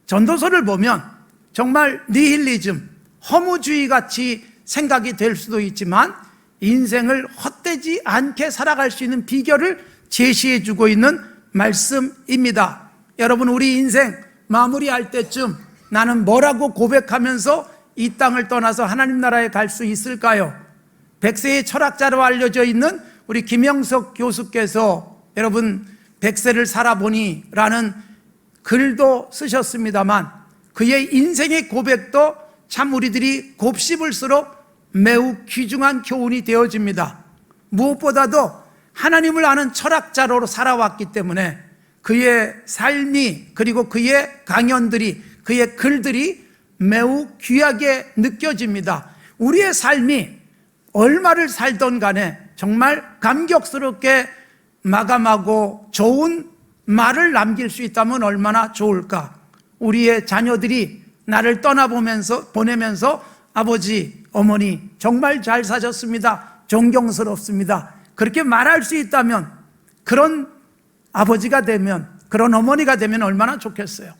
전도서를 보면 정말 니힐리즘, 허무주의 같이 생각이 될 수도 있지만 인생을 헛되지 않게 살아갈 수 있는 비결을 제시해 주고 있는 말씀입니다. 여러분, 우리 인생 마무리할 때쯤 나는 뭐라고 고백하면서 이 땅을 떠나서 하나님 나라에 갈 수 있을까요? 백세의 철학자로 알려져 있는 우리 김영석 교수께서 여러분, 백세를 살아보니 라는 글도 쓰셨습니다만 그의 인생의 고백도 참 우리들이 곱씹을수록 매우 귀중한 교훈이 되어집니다. 무엇보다도 하나님을 아는 철학자로 살아왔기 때문에 그의 삶이, 그리고 그의 강연들이, 그의 글들이 매우 귀하게 느껴집니다. 우리의 삶이 얼마를 살던 간에 정말 감격스럽게 마감하고 좋은 말을 남길 수 있다면 얼마나 좋을까. 우리의 자녀들이 나를 보내면서 아버지, 어머니 정말 잘 사셨습니다, 존경스럽습니다, 그렇게 말할 수 있다면, 그런 아버지가 되면, 그런 어머니가 되면 얼마나 좋겠어요.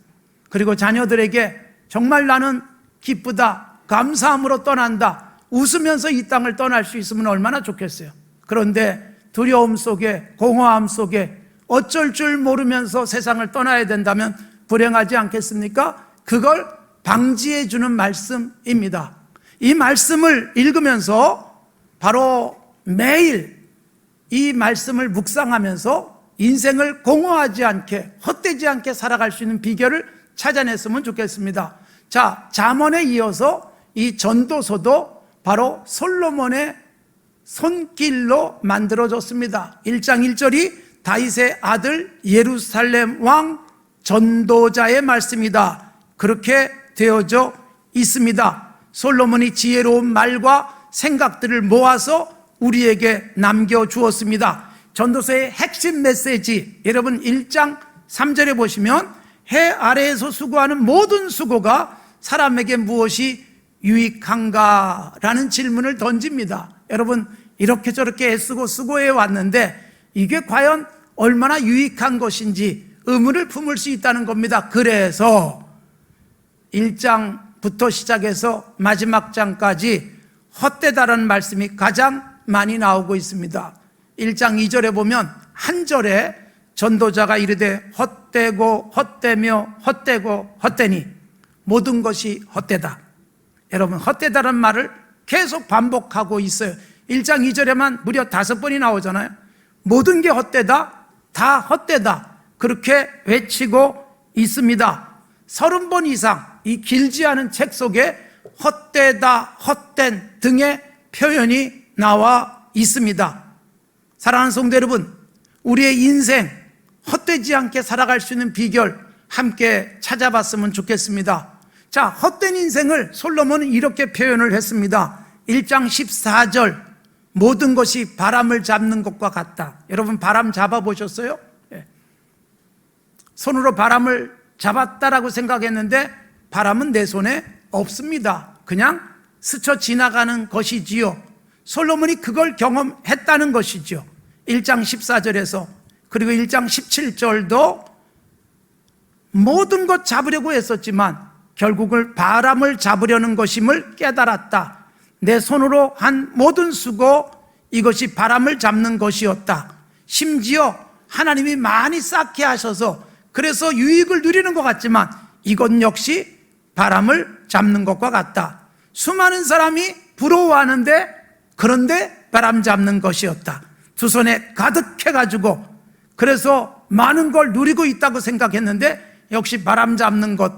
그리고 자녀들에게 정말 나는 기쁘다, 감사함으로 떠난다, 웃으면서 이 땅을 떠날 수 있으면 얼마나 좋겠어요. 그런데 두려움 속에, 공허함 속에 어쩔 줄 모르면서 세상을 떠나야 된다면 불행하지 않겠습니까? 그걸 방지해 주는 말씀입니다. 이 말씀을 읽으면서 바로 매일 이 말씀을 묵상하면서 인생을 공허하지 않게, 헛되지 않게 살아갈 수 있는 비결을 찾아냈으면 좋겠습니다. 자, 잠언에 이어서 이 전도서도 바로 솔로몬의 손길로 만들어졌습니다. 1장 1절이 다윗의 아들 예루살렘 왕 전도자의 말씀이다, 그렇게 되어져 있습니다. 솔로몬이 지혜로운 말과 생각들을 모아서 우리에게 남겨주었습니다. 전도서의 핵심 메시지, 여러분 1장 3절에 보시면 해 아래에서 수고하는 모든 수고가 사람에게 무엇이 유익한가? 라는 질문을 던집니다. 여러분, 이렇게 저렇게 애쓰고 수고해 왔는데 이게 과연 얼마나 유익한 것인지 의문을 품을 수 있다는 겁니다. 그래서 1장부터 시작해서 마지막 장까지 헛되다라는 말씀이 가장 많이 나오고 있습니다. 1장 2절에 보면 한 절에 전도자가 이르되 헛되고 헛되며 헛되고 헛되니 모든 것이 헛되다. 여러분, 헛되다라는 말을 계속 반복하고 있어요. 1장 2절에만 무려 5번이 나오잖아요. 모든 게 헛되다, 다 헛되다, 그렇게 외치고 있습니다. 30번 이상 이 길지 않은 책 속에 헛되다, 헛된 등의 표현이 나와 있습니다. 사랑하는 성도 여러분, 우리의 인생 헛되지 않게 살아갈 수 있는 비결 함께 찾아봤으면 좋겠습니다. 자, 헛된 인생을 솔로몬은 이렇게 표현을 했습니다. 1장 14절, 모든 것이 바람을 잡는 것과 같다. 여러분, 바람 잡아보셨어요? 손으로 바람을 잡았다라고 생각했는데 바람은 내 손에 없습니다. 그냥 스쳐 지나가는 것이지요. 솔로몬이 그걸 경험했다는 것이죠. 1장 14절에서, 그리고 1장 17절도 모든 것 잡으려고 했었지만 결국은 바람을 잡으려는 것임을 깨달았다. 내 손으로 한 모든 수고, 이것이 바람을 잡는 것이었다. 심지어 하나님이 많이 쌓게 하셔서 그래서 유익을 누리는 것 같지만 이것 역시 바람을 잡는 것과 같다. 수많은 사람이 부러워하는데, 그런데 바람 잡는 것이었다. 두 손에 가득해가지고 그래서 많은 걸 누리고 있다고 생각했는데 역시 바람 잡는 것.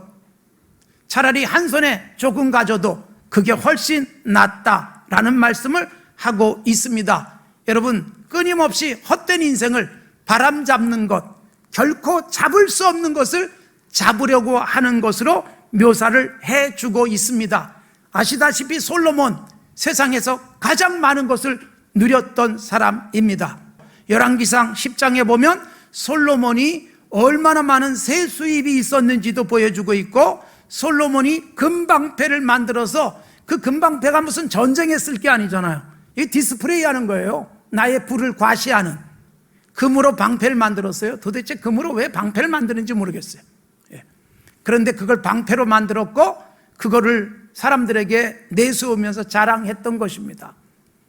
차라리 한 손에 조금 가져도 그게 훨씬 낫다라는 말씀을 하고 있습니다. 여러분, 끊임없이 헛된 인생을 바람 잡는 것, 결코 잡을 수 없는 것을 잡으려고 하는 것으로 묘사를 해주고 있습니다. 아시다시피 솔로몬, 세상에서 가장 많은 것을 누렸던 사람입니다. 열왕기상 10장에 보면 솔로몬이 얼마나 많은 세 수입이 있었는지도 보여주고 있고, 솔로몬이 금방패를 만들어서, 그 금방패가 무슨 전쟁에 쓸 게 아니잖아요. 이 디스플레이 하는 거예요. 나의 부를 과시하는. 금으로 방패를 만들었어요. 도대체 금으로 왜 방패를 만드는지 모르겠어요. 그런데 그걸 방패로 만들었고 그거를 사람들에게 내세우면서 자랑했던 것입니다.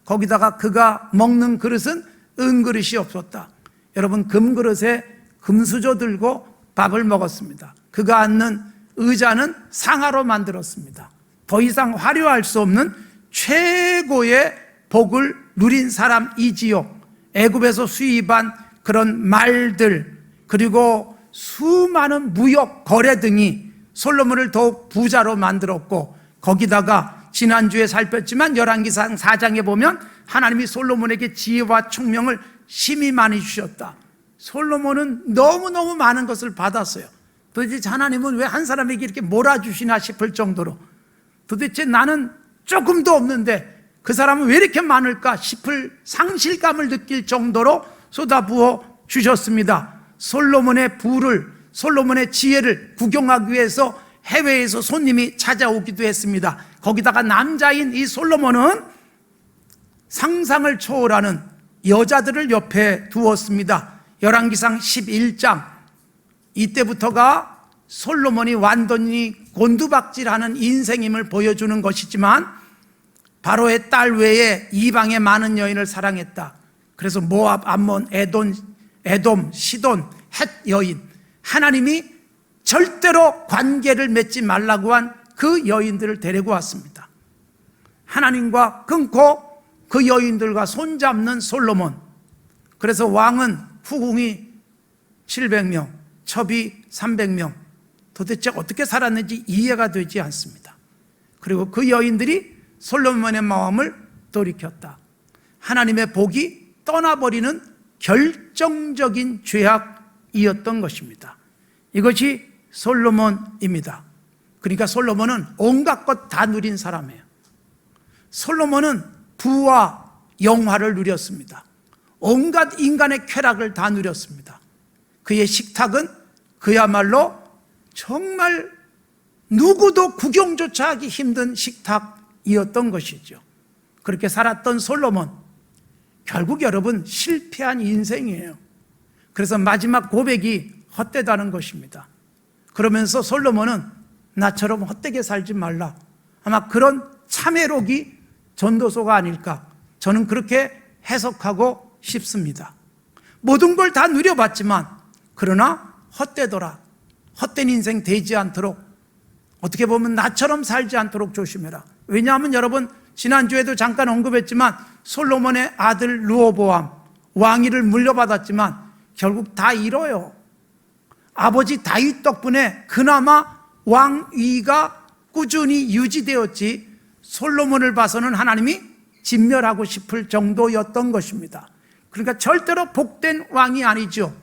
거기다가 그가 먹는 그릇은 은그릇이 없었다. 여러분, 금그릇에 금수저 들고 밥을 먹었습니다. 그가 앉는 의자는 상아로 만들었습니다. 더 이상 화려할 수 없는 최고의 복을 누린 사람이지요. 애굽에서 수입한 그런 말들, 그리고 수많은 무역 거래 등이 솔로몬을 더욱 부자로 만들었고, 거기다가 지난주에 살폈지만 열왕기상 4장에 보면 하나님이 솔로몬에게 지혜와 총명을 심히 많이 주셨다. 솔로몬은 너무너무 많은 것을 받았어요. 도대체 하나님은 왜 한 사람에게 이렇게 몰아주시나 싶을 정도로, 도대체 나는 조금도 없는데 그 사람은 왜 이렇게 많을까 싶을 상실감을 느낄 정도로 쏟아부어 주셨습니다. 솔로몬의 부를, 솔로몬의 지혜를 구경하기 위해서 해외에서 손님이 찾아오기도 했습니다. 거기다가 남자인 이 솔로몬은 상상을 초월하는 여자들을 옆에 두었습니다. 열왕기상 11장, 이때부터가 솔로몬이 완전히 곤두박질하는 인생임을 보여주는 것이지만, 바로의 딸 외에 이방의 많은 여인을 사랑했다. 그래서 모압, 암몬, 에돔, 시돈, 헷 여인, 하나님이 절대로 관계를 맺지 말라고 한 그 여인들을 데리고 왔습니다. 하나님과 끊고 그 여인들과 손잡는 솔로몬. 그래서 왕은 후궁이 700명, 첩이 300명. 도대체 어떻게 살았는지 이해가 되지 않습니다. 그리고 그 여인들이 솔로몬의 마음을 돌이켰다. 하나님의 복이 떠나버리는 결정적인 죄악이었던 것입니다. 이것이 솔로몬입니다. 그러니까 솔로몬은 온갖 것 다 누린 사람이에요. 솔로몬은 부와 영화를 누렸습니다. 온갖 인간의 쾌락을 다 누렸습니다. 그의 식탁은 그야말로 정말 누구도 구경조차 하기 힘든 식탁이었던 것이죠. 그렇게 살았던 솔로몬, 결국 여러분 실패한 인생이에요. 그래서 마지막 고백이 헛되다는 것입니다. 그러면서 솔로몬은 나처럼 헛되게 살지 말라, 아마 그런 참회록이 전도서가 아닐까, 저는 그렇게 해석하고 싶습니다. 모든 걸 다 누려봤지만 그러나 헛되더라, 헛된 인생 되지 않도록, 어떻게 보면 나처럼 살지 않도록 조심해라. 왜냐하면 여러분, 지난주에도 잠깐 언급했지만 솔로몬의 아들 르호보암 왕위를 물려받았지만 결국 다 잃어요. 아버지 다윗 덕분에 그나마 왕위가 꾸준히 유지되었지, 솔로몬을 봐서는 하나님이 진멸하고 싶을 정도였던 것입니다. 그러니까 절대로 복된 왕이 아니죠.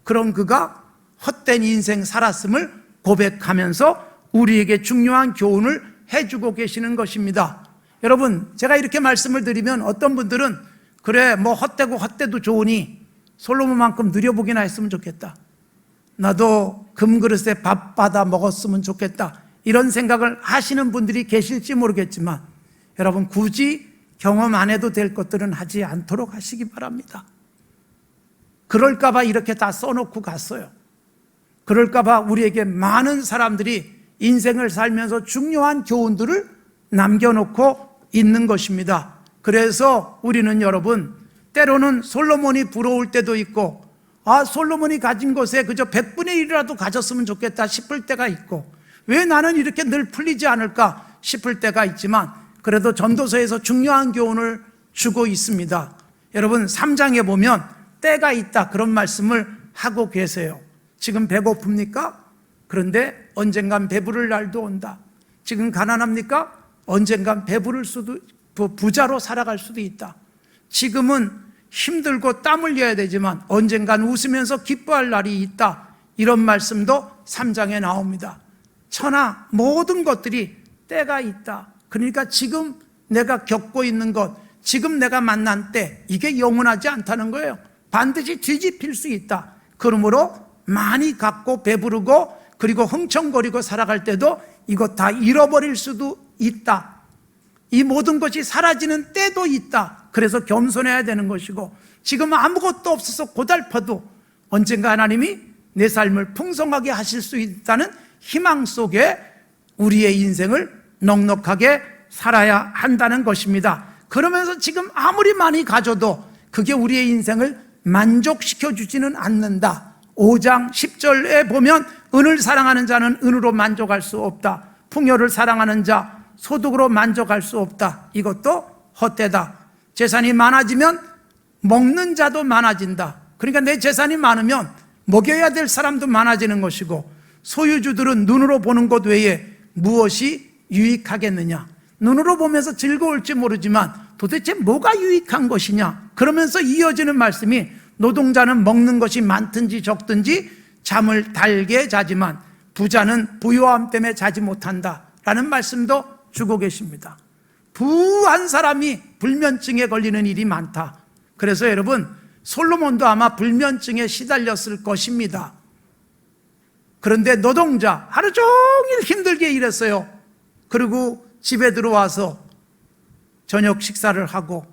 그런 그가 헛된 인생 살았음을 고백하면서 우리에게 중요한 교훈을 해주고 계시는 것입니다. 여러분, 제가 이렇게 말씀을 드리면 어떤 분들은 그래, 뭐 헛되고 헛되도 좋으니 솔로몬만큼 누려보기나 했으면 좋겠다, 나도 금그릇에 밥 받아 먹었으면 좋겠다, 이런 생각을 하시는 분들이 계실지 모르겠지만, 여러분, 굳이 경험 안 해도 될 것들은 하지 않도록 하시기 바랍니다. 그럴까 봐 이렇게 다 써놓고 갔어요. 그럴까 봐 우리에게 많은 사람들이 인생을 살면서 중요한 교훈들을 남겨놓고 있는 것입니다. 그래서 우리는 여러분, 때로는 솔로몬이 부러울 때도 있고, 솔로몬이 가진 것에 그저 100분의 1이라도 가졌으면 좋겠다 싶을 때가 있고, 왜 나는 이렇게 늘 풀리지 않을까 싶을 때가 있지만, 그래도 전도서에서 중요한 교훈을 주고 있습니다. 여러분, 3장에 보면 때가 있다, 그런 말씀을 하고 계세요. 지금 배고픕니까? 그런데 언젠간 배부를 날도 온다. 지금 가난합니까? 언젠간 배부를 수도, 부자로 살아갈 수도 있다. 지금은 힘들고 땀 흘려야 되지만 언젠간 웃으면서 기뻐할 날이 있다. 이런 말씀도 3장에 나옵니다. 천하 모든 것들이 때가 있다. 그러니까 지금 내가 겪고 있는 것, 지금 내가 만난 때, 이게 영원하지 않다는 거예요. 반드시 뒤집힐 수 있다. 그러므로 많이 갖고 배부르고 그리고 흥청거리고 살아갈 때도 이것 다 잃어버릴 수도 있다. 이 모든 것이 사라지는 때도 있다. 그래서 겸손해야 되는 것이고, 지금 아무것도 없어서 고달퍼도 언젠가 하나님이 내 삶을 풍성하게 하실 수 있다는 희망 속에 우리의 인생을 넉넉하게 살아야 한다는 것입니다. 그러면서 지금 아무리 많이 가져도 그게 우리의 인생을 만족시켜 주지는 않는다. 5장 10절에 보면 은을 사랑하는 자는 은으로 만족할 수 없다. 풍요를 사랑하는 자 소득으로 만족할 수 없다. 이것도 헛되다. 재산이 많아지면 먹는 자도 많아진다. 그러니까 내 재산이 많으면 먹여야 될 사람도 많아지는 것이고, 소유주들은 눈으로 보는 것 외에 무엇이 유익하겠느냐. 눈으로 보면서 즐거울지 모르지만 도대체 뭐가 유익한 것이냐. 그러면서 이어지는 말씀이 노동자는 먹는 것이 많든지 적든지 잠을 달게 자지만 부자는 부요함 때문에 자지 못한다 라는 말씀도 주고 계십니다. 부한 사람이 불면증에 걸리는 일이 많다. 그래서 여러분, 솔로몬도 아마 불면증에 시달렸을 것입니다. 그런데 노동자 하루 종일 힘들게 일했어요. 그리고 집에 들어와서 저녁 식사를 하고,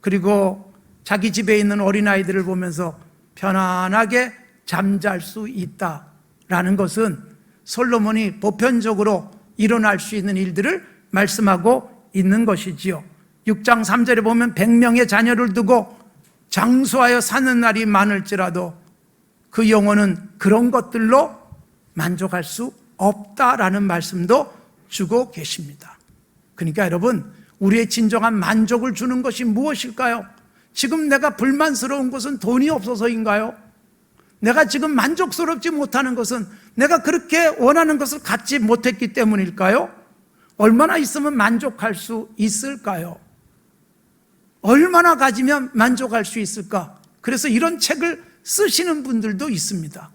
그리고 자기 집에 있는 어린아이들을 보면서 편안하게 잠잘 수 있다라는 것은 솔로몬이 보편적으로 일어날 수 있는 일들을 말씀하고 있는 것이지요. 6장 3절에 보면 100명의 자녀를 두고 장수하여 사는 날이 많을지라도 그 영혼은 그런 것들로 만족할 수 없다라는 말씀도 주고 계십니다. 그러니까 여러분, 우리의 진정한 만족을 주는 것이 무엇일까요? 지금 내가 불만스러운 것은 돈이 없어서인가요? 내가 지금 만족스럽지 못하는 것은 내가 그렇게 원하는 것을 갖지 못했기 때문일까요? 얼마나 있으면 만족할 수 있을까요? 얼마나 가지면 만족할 수 있을까? 그래서 이런 책을 쓰시는 분들도 있습니다.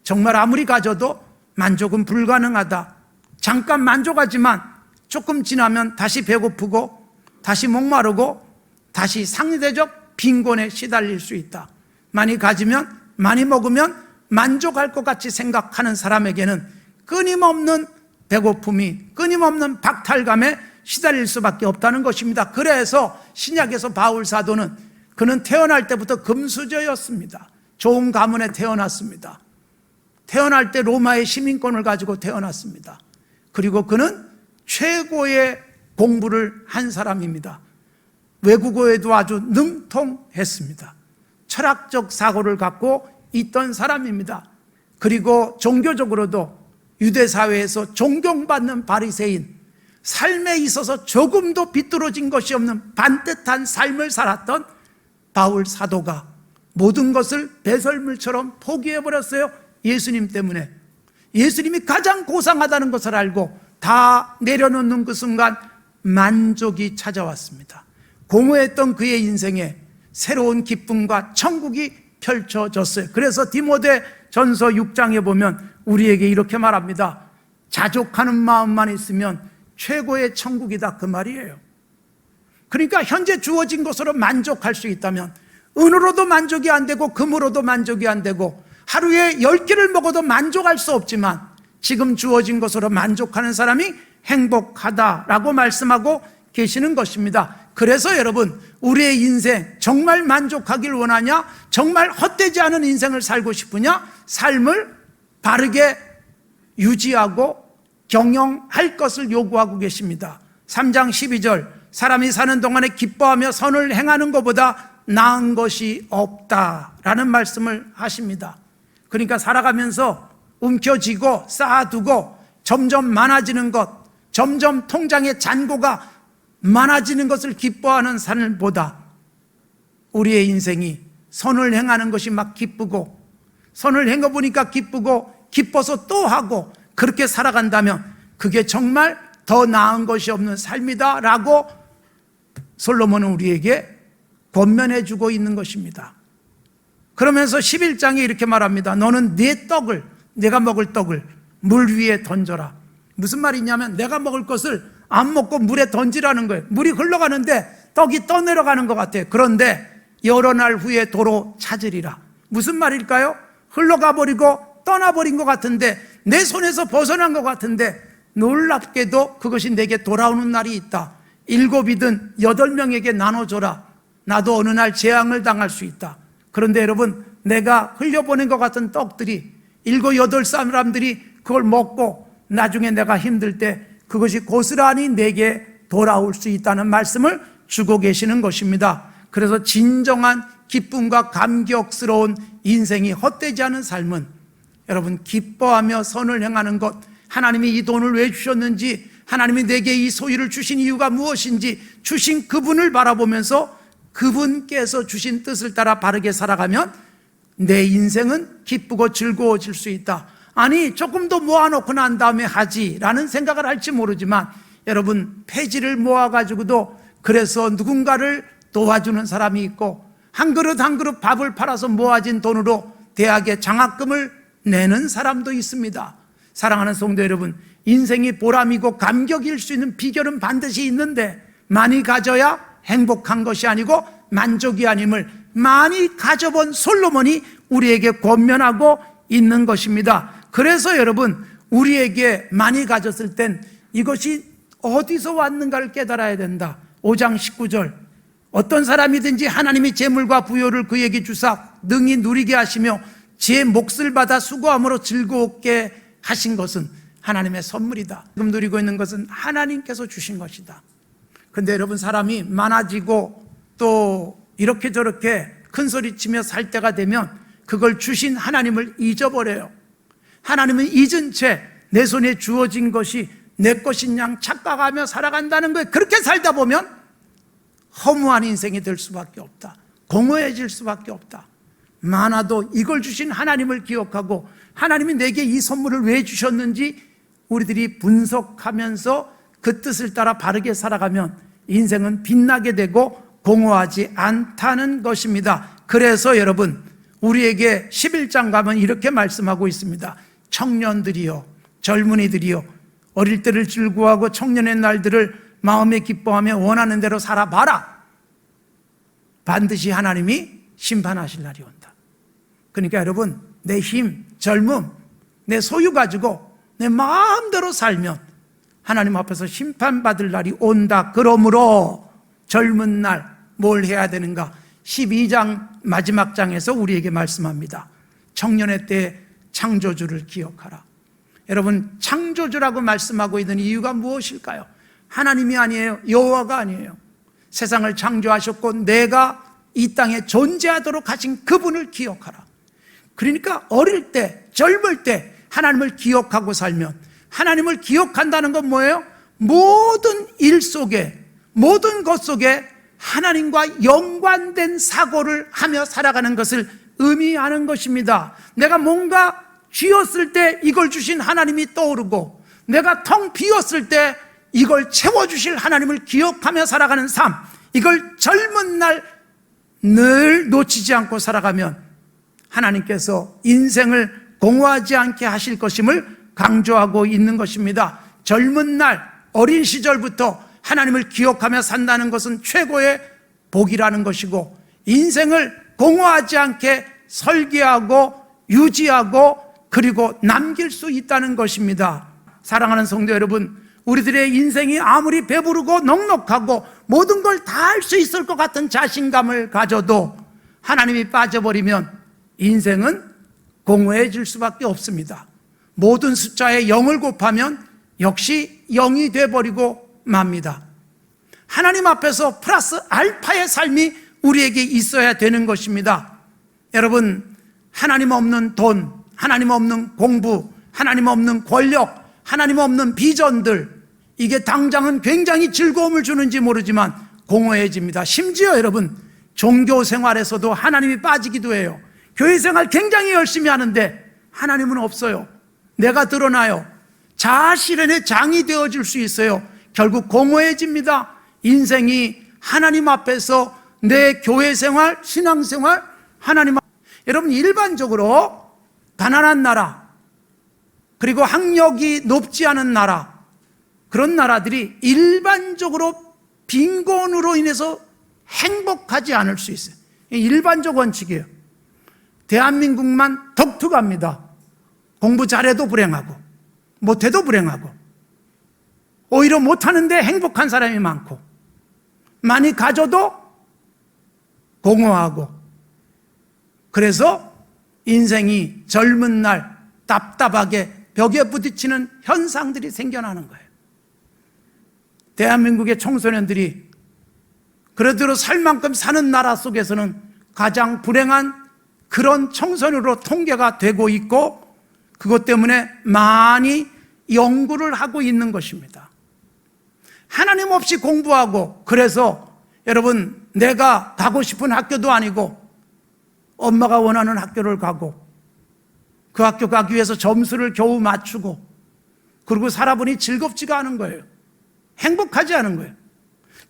정말 아무리 가져도 만족은 불가능하다. 잠깐 만족하지만 조금 지나면 다시 배고프고 다시 목마르고 다시 상대적 빈곤에 시달릴 수 있다. 많이 가지면, 많이 먹으면 만족할 것 같이 생각하는 사람에게는 끊임없는 배고픔이, 끊임없는 박탈감에 시달릴 수밖에 없다는 것입니다. 그래서 신약에서 바울 사도는, 그는 태어날 때부터 금수저였습니다. 좋은 가문에 태어났습니다. 태어날 때 로마의 시민권을 가지고 태어났습니다. 그리고 그는 최고의 공부를 한 사람입니다. 외국어에도 아주 능통했습니다. 철학적 사고를 갖고 있던 사람입니다. 그리고 종교적으로도 유대 사회에서 존경받는 바리새인, 삶에 있어서 조금도 비뚤어진 것이 없는 반듯한 삶을 살았던 바울 사도가 모든 것을 배설물처럼 포기해버렸어요. 예수님 때문에. 예수님이 가장 고상하다는 것을 알고 다 내려놓는 그 순간 만족이 찾아왔습니다. 공허했던 그의 인생에 새로운 기쁨과 천국이 펼쳐졌어요. 그래서 디모데 전서 6장에 보면 우리에게 이렇게 말합니다. 자족하는 마음만 있으면 최고의 천국이다, 그 말이에요. 그러니까 현재 주어진 것으로 만족할 수 있다면, 은으로도 만족이 안 되고 금으로도 만족이 안 되고 하루에 10끼를 먹어도 만족할 수 없지만 지금 주어진 것으로 만족하는 사람이 행복하다라고 말씀하고 계시는 것입니다. 그래서 여러분, 우리의 인생 정말 만족하길 원하냐? 정말 헛되지 않은 인생을 살고 싶으냐? 삶을 바르게 유지하고 경영할 것을 요구하고 계십니다. 3장 12절, 사람이 사는 동안에 기뻐하며 선을 행하는 것보다 나은 것이 없다라는 말씀을 하십니다. 그러니까 살아가면서 움켜쥐고 쌓아두고 점점 많아지는 것, 점점 통장의 잔고가 많아지는 것을 기뻐하는 삶보다 우리의 인생이 선을 행하는 것이 막 기쁘고, 선을 행해보니까 기쁘고, 기뻐서 또 하고, 그렇게 살아간다면 그게 정말 더 나은 것이 없는 삶이다 라고 솔로몬은 우리에게 권면해 주고 있는 것입니다. 그러면서 11장에 이렇게 말합니다. 너는 네 떡을, 내가 먹을 떡을 물 위에 던져라. 무슨 말이냐면 내가 먹을 것을 안 먹고 물에 던지라는 거예요. 물이 흘러가는데 떡이 떠내려가는 것 같아요. 그런데 여러 날 후에 도로 찾으리라. 무슨 말일까요? 흘러가 버리고 떠나버린 것 같은데, 내 손에서 벗어난 것 같은데 놀랍게도 그것이 내게 돌아오는 날이 있다. 7이든 8명에게 나눠줘라. 나도 어느 날 재앙을 당할 수 있다. 그런데 여러분, 내가 흘려보낸 것 같은 떡들이 7, 8 사람들이 그걸 먹고 나중에 내가 힘들 때 그것이 고스란히 내게 돌아올 수 있다는 말씀을 주고 계시는 것입니다. 그래서 진정한 기쁨과 감격스러운 인생이 헛되지 않은 삶은 여러분 기뻐하며 선을 행하는 것, 하나님이 이 돈을 왜 주셨는지, 하나님이 내게 이 소유를 주신 이유가 무엇인지 주신 그분을 바라보면서 그분께서 주신 뜻을 따라 바르게 살아가면 내 인생은 기쁘고 즐거워질 수 있다. 아니 조금 더 모아놓고 난 다음에 하지라는 생각을 할지 모르지만 여러분 폐지를 모아가지고도 그래서 누군가를 도와주는 사람이 있고 한 그릇 한 그릇 밥을 팔아서 모아진 돈으로 대학에 장학금을 내는 사람도 있습니다. 사랑하는 성도 여러분, 인생이 보람이고 감격일 수 있는 비결은 반드시 있는데 많이 가져야 행복한 것이 아니고 만족이 아님을 많이 가져본 솔로몬이 우리에게 권면하고 있는 것입니다. 그래서 여러분 우리에게 많이 가졌을 땐 이것이 어디서 왔는가를 깨달아야 된다. 5장 19절 어떤 사람이든지 하나님이 재물과 부요를 그에게 주사 능히 누리게 하시며 제 몫을 받아 수고함으로 즐겁게 하신 것은 하나님의 선물이다. 지금 누리고 있는 것은 하나님께서 주신 것이다. 근데 여러분 사람이 많아지고 또 이렇게 저렇게 큰 소리치며 살 때가 되면 그걸 주신 하나님을 잊어버려요. 하나님은 잊은 채 내 손에 주어진 것이 내 것인 양 착각하며 살아간다는 거예요. 그렇게 살다 보면 허무한 인생이 될 수밖에 없다. 공허해질 수밖에 없다. 많아도 이걸 주신 하나님을 기억하고 하나님이 내게 이 선물을 왜 주셨는지 우리들이 분석하면서 그 뜻을 따라 바르게 살아가면 인생은 빛나게 되고 공허하지 않다는 것입니다. 그래서 여러분 우리에게 11장 가면 이렇게 말씀하고 있습니다. 청년들이여 젊은이들이여 어릴 때를 즐거워하고 청년의 날들을 마음에 기뻐하며 원하는 대로 살아봐라. 반드시 하나님이 심판하실 날이 온다. 그러니까 여러분 내 힘, 젊음, 내 소유 가지고 내 마음대로 살면 하나님 앞에서 심판받을 날이 온다. 그러므로 젊은 날 뭘 해야 되는가? 12장 마지막 장에서 우리에게 말씀합니다. 청년의 때 창조주를 기억하라. 여러분 창조주라고 말씀하고 있는 이유가 무엇일까요? 하나님이 아니에요. 여호와가 아니에요. 세상을 창조하셨고 내가 이 땅에 존재하도록 하신 그분을 기억하라. 그러니까 어릴 때, 젊을 때 하나님을 기억하고 살면, 하나님을 기억한다는 건 뭐예요? 모든 일 속에, 모든 것 속에 하나님과 연관된 사고를 하며 살아가는 것을 의미하는 것입니다. 내가 뭔가 쥐었을 때 이걸 주신 하나님이 떠오르고, 내가 텅 비었을 때 이걸 채워주실 하나님을 기억하며 살아가는 삶, 이걸 젊은 날 늘 놓치지 않고 살아가면 하나님께서 인생을 공허하지 않게 하실 것임을 강조하고 있는 것입니다. 젊은 날 어린 시절부터 하나님을 기억하며 산다는 것은 최고의 복이라는 것이고, 인생을 공허하지 않게 설계하고 유지하고 그리고 남길 수 있다는 것입니다. 사랑하는 성도 여러분, 우리들의 인생이 아무리 배부르고 넉넉하고 모든 걸 다 할 수 있을 것 같은 자신감을 가져도 하나님이 빠져버리면 인생은 공허해질 수밖에 없습니다. 모든 숫자에 0을 곱하면 역시 0이 돼버리고 맙니다. 하나님 앞에서 플러스 알파의 삶이 우리에게 있어야 되는 것입니다. 여러분, 하나님 없는 돈, 하나님 없는 공부, 하나님 없는 권력, 하나님 없는 비전들, 이게 당장은 굉장히 즐거움을 주는지 모르지만 공허해집니다. 심지어 여러분, 종교 생활에서도 하나님이 빠지기도 해요. 교회 생활 굉장히 열심히 하는데 하나님은 없어요. 내가 드러나요. 자아 실현의 장이 되어질 수 있어요. 결국 공허해집니다. 인생이 하나님 앞에서 내 교회 생활, 신앙 생활, 하나님 앞... 여러분, 일반적으로 가난한 나라, 그리고 학력이 높지 않은 나라, 그런 나라들이 일반적으로 빈곤으로 인해서 행복하지 않을 수 있어요. 일반적 원칙이에요. 대한민국만 독특합니다. 공부 잘해도 불행하고 못해도 불행하고, 오히려 못하는데 행복한 사람이 많고, 많이 가져도 공허하고, 그래서 인생이 젊은 날 답답하게 벽에 부딪히는 현상들이 생겨나는 거예요. 대한민국의 청소년들이 그래도 살 만큼 사는 나라 속에서는 가장 불행한 그런 청소년으로 통계가 되고 있고, 그것 때문에 많이 연구를 하고 있는 것입니다. 하나님 없이 공부하고, 그래서 여러분, 내가 가고 싶은 학교도 아니고 엄마가 원하는 학교를 가고, 그 학교 가기 위해서 점수를 겨우 맞추고, 그리고 살아보니 즐겁지가 않은 거예요. 행복하지 않은 거예요.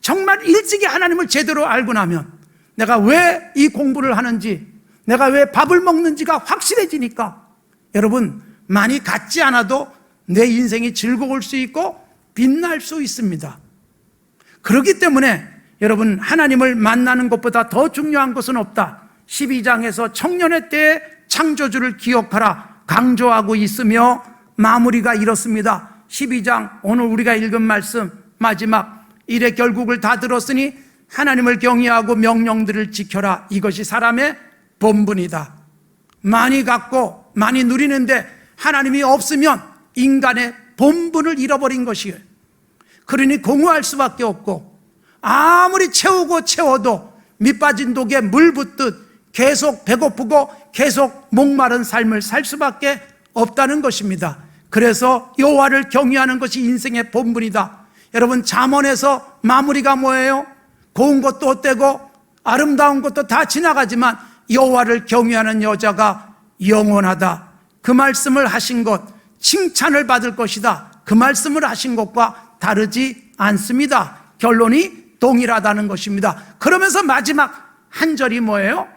정말 일찍이 하나님을 제대로 알고 나면 내가 왜 이 공부를 하는지, 내가 왜 밥을 먹는지가 확실해지니까 여러분, 많이 갖지 않아도 내 인생이 즐거울 수 있고 빛날 수 있습니다. 그렇기 때문에 여러분, 하나님을 만나는 것보다 더 중요한 것은 없다. 12장에서 청년의 때의 창조주를 기억하라 강조하고 있으며, 마무리가 이렇습니다. 12장 오늘 우리가 읽은 말씀 마지막, 일의 결국을 다 들었으니 하나님을 경외하고 명령들을 지켜라. 이것이 사람의 본분이다. 많이 갖고 많이 누리는데 하나님이 없으면 인간의 본분을 잃어버린 것이에요. 그러니 공허할 수밖에 없고, 아무리 채우고 채워도 밑빠진 독에 물 붓듯 계속 배고프고 계속 목마른 삶을 살 수밖에 없다는 것입니다. 그래서 여호와를 경외하는 것이 인생의 본분이다. 여러분, 잠언에서 마무리가 뭐예요? 고운 것도 헛되고 아름다운 것도 다 지나가지만 여호와를 경외하는 여자가 영원하다. 그 말씀을 하신 것, 칭찬을 받을 것이다. 그 말씀을 하신 것과 다르지 않습니다. 결론이 동일하다는 것입니다. 그러면서 마지막 한 절이 뭐예요?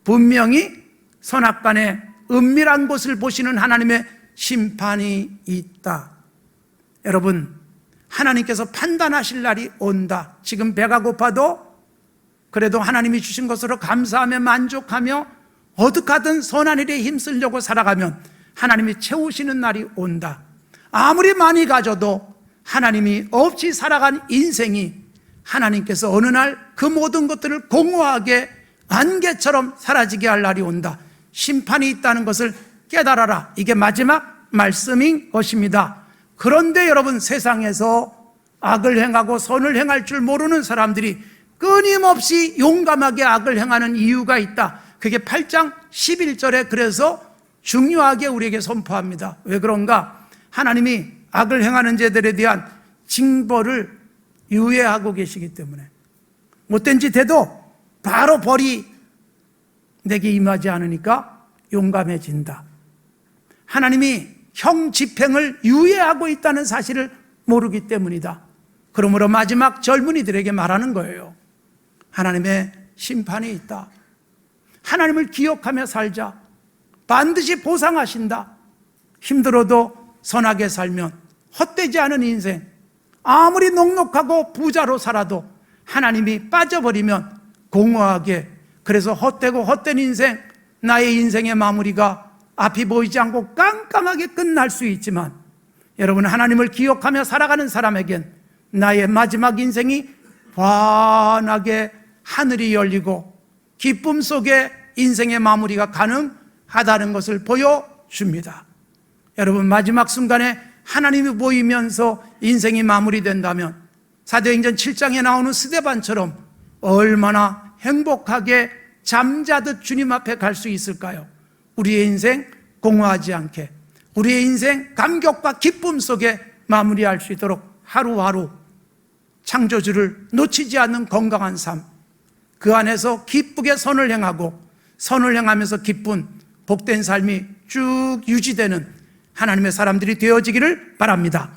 분명히 선악간에 은밀한 곳을 보시는 하나님의 심판이 있다. 여러분, 하나님께서 판단하실 날이 온다. 지금 배가 고파도 그래도 하나님이 주신 것으로 감사하며 만족하며 어떻게든 선한 일에 힘쓰려고 살아가면 하나님이 채우시는 날이 온다. 아무리 많이 가져도 하나님이 없이 살아간 인생이 하나님께서 어느 날 그 모든 것들을 공허하게 안개처럼 사라지게 할 날이 온다. 심판이 있다는 것을 깨달아라. 이게 마지막 말씀인 것입니다. 그런데 여러분, 세상에서 악을 행하고 선을 행할 줄 모르는 사람들이 끊임없이 용감하게 악을 행하는 이유가 있다. 그게 8장 11절에 그래서 중요하게 우리에게 선포합니다. 왜 그런가? 하나님이 악을 행하는 자들에 대한 징벌을 유예하고 계시기 때문에, 못된 짓 해도 바로 벌이 내게 임하지 않으니까 용감해진다. 하나님이 형 집행을 유예하고 있다는 사실을 모르기 때문이다. 그러므로 마지막 젊은이들에게 말하는 거예요. 하나님의 심판이 있다. 하나님을 기억하며 살자. 반드시 보상하신다. 힘들어도 선하게 살면 헛되지 않은 인생, 아무리 넉넉하고 부자로 살아도 하나님이 빠져버리면 공허하게, 그래서 헛되고 헛된 인생, 나의 인생의 마무리가 앞이 보이지 않고 깜깜하게 끝날 수 있지만, 여러분, 하나님을 기억하며 살아가는 사람에겐 나의 마지막 인생이 환하게 하늘이 열리고 기쁨 속에 인생의 마무리가 가능하다는 것을 보여줍니다. 여러분, 마지막 순간에 하나님이 보이면서 인생이 마무리된다면 사도행전 7장에 나오는 스데반처럼 얼마나 행복하게 잠자듯 주님 앞에 갈 수 있을까요? 우리의 인생 공허하지 않게, 우리의 인생 감격과 기쁨 속에 마무리할 수 있도록 하루하루 창조주를 놓치지 않는 건강한 삶, 그 안에서 기쁘게 선을 행하고 선을 행하면서 기쁜 복된 삶이 쭉 유지되는 하나님의 사람들이 되어지기를 바랍니다.